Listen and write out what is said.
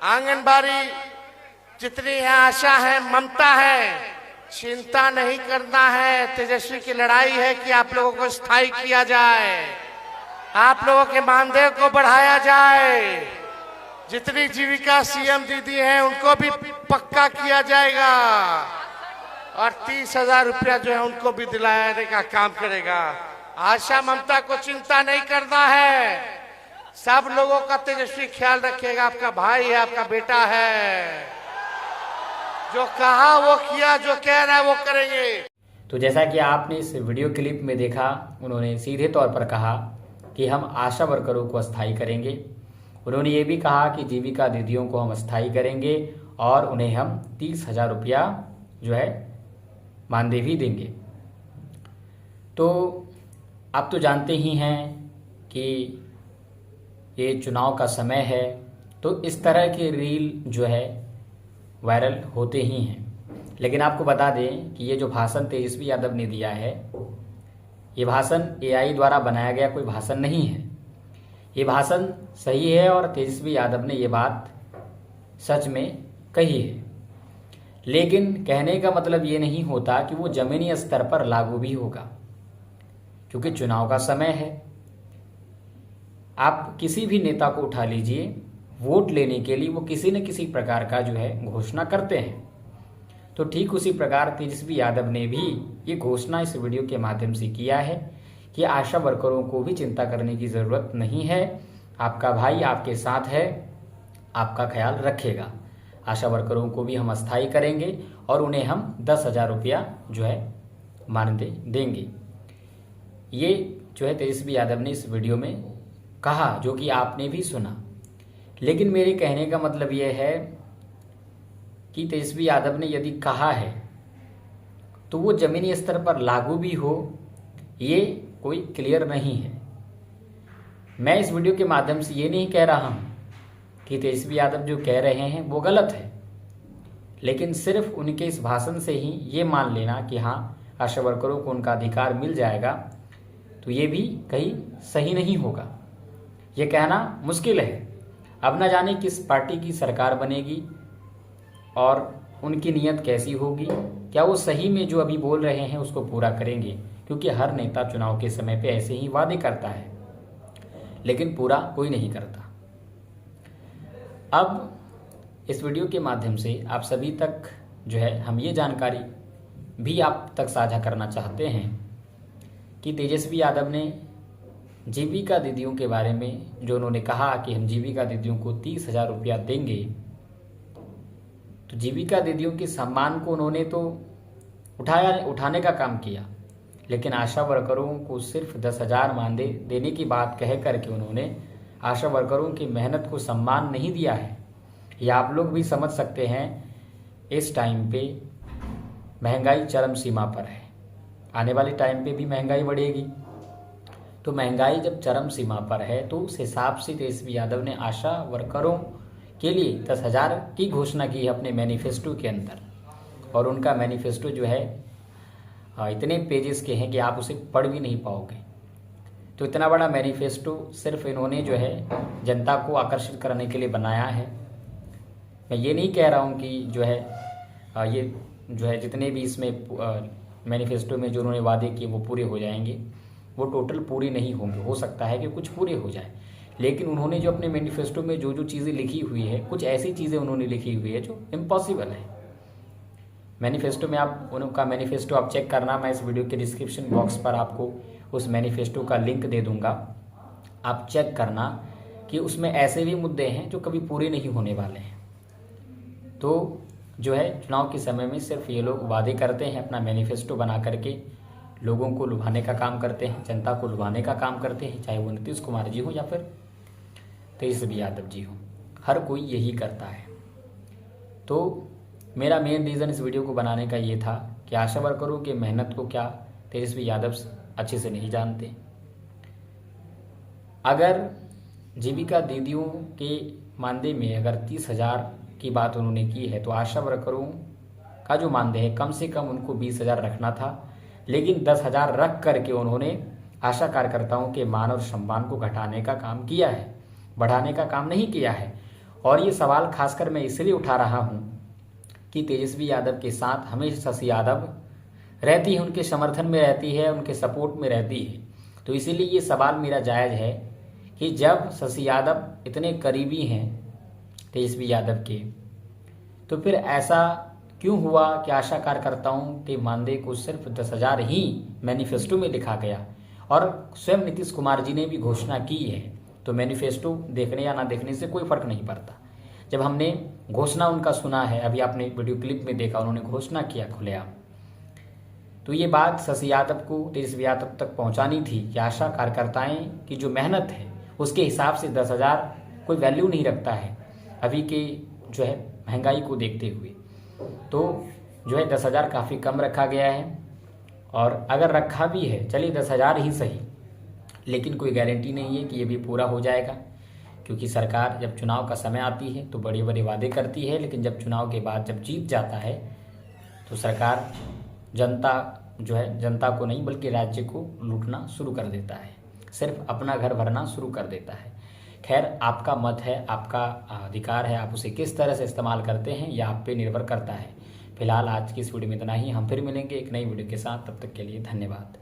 आंगनबाड़ी जितनी है, आशा है, ममता है, चिंता नहीं करना है। तेजस्वी की लड़ाई है कि आप लोगों को स्थायी किया जाए, आप लोगों के मानदेय को बढ़ाया जाए। जितनी जीविका सीएम दीदी हैं उनको भी पक्का किया जाएगा और 30,000 रुपया जो है उनको भी दिलाने का काम करेगा। आशा ममता को चिंता नहीं करना है, सब लोगों का तेजस्वी ख्याल रखेगा। आपका भाई है, आपका बेटा है, जो कहा वो किया, जो कह रहा है वो करेंगे। तो जैसा कि आपने इस वीडियो क्लिप में देखा, उन्होंने सीधे तौर पर कहा कि हम आशा वर्करों को अस्थायी करेंगे। उन्होंने ये भी कहा कि जीविका दीदियों को हम अस्थायी करेंगे और उन्हें हम 30,000 रुपया जो है मानदेय भी देंगे। तो आप तो जानते ही हैं कि ये चुनाव का समय है, तो इस तरह के रील जो है वायरल होते ही हैं। लेकिन आपको बता दें कि ये जो भाषण तेजस्वी यादव ने दिया है, ये भाषण एआई द्वारा बनाया गया कोई भाषण नहीं है। ये भाषण सही है और तेजस्वी यादव ने ये बात सच में कही है। लेकिन कहने का मतलब ये नहीं होता कि वो जमीनी स्तर पर लागू भी होगा, क्योंकि चुनाव का समय है। आप किसी भी नेता को उठा लीजिए, वोट लेने के लिए वो किसी न किसी प्रकार का जो है घोषणा करते हैं। तो ठीक उसी प्रकार तेजस्वी यादव ने भी ये घोषणा इस वीडियो के माध्यम से किया है कि आशा वर्करों को भी चिंता करने की ज़रूरत नहीं है, आपका भाई आपके साथ है, आपका ख्याल रखेगा। आशा वर्करों को भी हम अस्थायी करेंगे और उन्हें हम 10,000 रुपया जो है मानदेय देंगे। ये जो है तेजस्वी यादव ने इस वीडियो में कहा, जो कि आपने भी सुना। लेकिन मेरे कहने का मतलब ये है कि तेजस्वी यादव ने यदि कहा है तो वो जमीनी स्तर पर लागू भी हो, ये कोई क्लियर नहीं है। मैं इस वीडियो के माध्यम से ये नहीं कह रहा हूँ कि तेजस्वी यादव जो कह रहे हैं वो गलत है, लेकिन सिर्फ उनके इस भाषण से ही ये मान लेना कि हाँ आशा वर्करों को उनका अधिकार मिल जाएगा, तो ये भी कहीं सही नहीं होगा। ये कहना मुश्किल है। अब न जाने किस पार्टी की सरकार बनेगी और उनकी नीयत कैसी होगी, क्या वो सही में जो अभी बोल रहे हैं उसको पूरा करेंगे, क्योंकि हर नेता चुनाव के समय पे ऐसे ही वादे करता है लेकिन पूरा कोई नहीं करता। अब इस वीडियो के माध्यम से आप सभी तक जो है हम ये जानकारी भी आप तक साझा करना चाहते हैं कि तेजस्वी यादव ने जीविका दीदियों के बारे में जो उन्होंने कहा कि हम जीविका दीदियों को 30,000 रुपया देंगे, तो जीविका दीदियों के सम्मान को उन्होंने तो उठाने का काम किया, लेकिन आशा वर्करों को सिर्फ 10,000 मानदेय देने की बात कह करके उन्होंने आशा वर्करों की मेहनत को सम्मान नहीं दिया है। या आप लोग भी समझ सकते हैं, इस टाइम पे महंगाई चरम सीमा पर है, आने वाले टाइम पे भी महंगाई बढ़ेगी। तो महंगाई जब चरम सीमा पर है तो उस हिसाब से तेजस्वी यादव ने आशा वर्करों के लिए 10,000 की घोषणा की है अपने मैनिफेस्टो के अंदर। और उनका मैनिफेस्टो जो है इतने पेजेस के हैं कि आप उसे पढ़ भी नहीं पाओगे। तो इतना बड़ा मैनिफेस्टो सिर्फ इन्होंने जो है जनता को आकर्षित करने के लिए बनाया है। मैं ये नहीं कह रहा हूँ कि जो है ये जो है जितने भी इसमें मैनिफेस्टो में जो उन्होंने वादे किए वो पूरे हो जाएंगे, वो टोटल पूरे नहीं होंगे। हो सकता है कि कुछ पूरे हो जाए, लेकिन उन्होंने जो अपने मैनिफेस्टो में जो जो चीज़ें लिखी हुई है, कुछ ऐसी चीज़ें उन्होंने लिखी हुई है जो इम्पॉसिबल है। मैनिफेस्टो में आप उनका मैनिफेस्टो आप चेक करना, मैं इस वीडियो के डिस्क्रिप्शन बॉक्स पर आपको उस मैनिफेस्टो का लिंक दे दूंगा। आप चेक करना कि उसमें ऐसे भी मुद्दे हैं जो कभी पूरे नहीं होने वाले हैं। तो जो है चुनाव के समय में सिर्फ ये लोग वादे करते हैं, अपना मैनिफेस्टो बना करके लोगों को लुभाने का काम करते हैं, जनता को लुभाने का काम करते हैं, चाहे वो नीतीश कुमार जी हो या फिर तेजस्वी यादव जी हो, हर कोई यही करता है। तो मेरा मेन रीज़न इस वीडियो को बनाने का ये था कि आशा वर्करों की मेहनत को क्या तेजस्वी यादव अच्छे से नहीं जानते। अगर जीविका दीदियों के मानदेय में अगर 30,000 की बात उन्होंने की है, तो आशा वर्करों का जो मानदेय है कम से कम उनको 20,000 रखना था, लेकिन 10,000 रख करके उन्होंने आशा कार्यकर्ताओं के मान और सम्मान को घटाने का काम किया है, बढ़ाने का काम नहीं किया है। और ये सवाल खासकर मैं इसलिए उठा रहा हूँ कि तेजस्वी यादव के साथ हमेशा शशि यादव रहती है, उनके समर्थन में रहती है, उनके सपोर्ट में रहती है। तो इसीलिए ये सवाल मेरा जायज़ है कि जब शशि यादव इतने करीबी हैं तेजस्वी यादव के, तो फिर ऐसा क्यों हुआ कि आशा कार्यकर्ताओं के मानदेय को सिर्फ 10,000 ही मैनिफेस्टो में लिखा गया, और स्वयं नीतीश कुमार जी ने भी घोषणा की है। तो मैनिफेस्टो देखने या ना देखने से कोई फर्क नहीं पड़ता। जब हमने घोषणा उनका सुना है, अभी आपने वीडियो क्लिप में देखा, उन्होंने घोषणा किया खुलेआम, तो ये बात शशि यादव को, तेजस्वी यादव तक पहुंचानी थी कि आशा कार्यकर्ताएं की जो मेहनत है उसके हिसाब से 10,000 कोई वैल्यू नहीं रखता है अभी के जो है महंगाई को देखते हुए। तो जो है 10,000 काफ़ी कम रखा गया है, और अगर रखा भी है, चलिए 10,000 ही सही, लेकिन कोई गारंटी नहीं है कि ये भी पूरा हो जाएगा, क्योंकि सरकार जब चुनाव का समय आती है तो बड़े बड़े वादे करती है, लेकिन जब चुनाव के बाद जब जीत जाता है तो सरकार जनता को नहीं बल्कि राज्य को लूटना शुरू कर देता है, सिर्फ अपना घर भरना शुरू कर देता है। खैर, आपका मत है, आपका अधिकार है, आप उसे किस तरह से इस्तेमाल करते हैं यह आप पे निर्भर करता है। फिलहाल आज की इस वीडियो में इतना ही, हम फिर मिलेंगे एक नई वीडियो के साथ, तब तक के लिए धन्यवाद।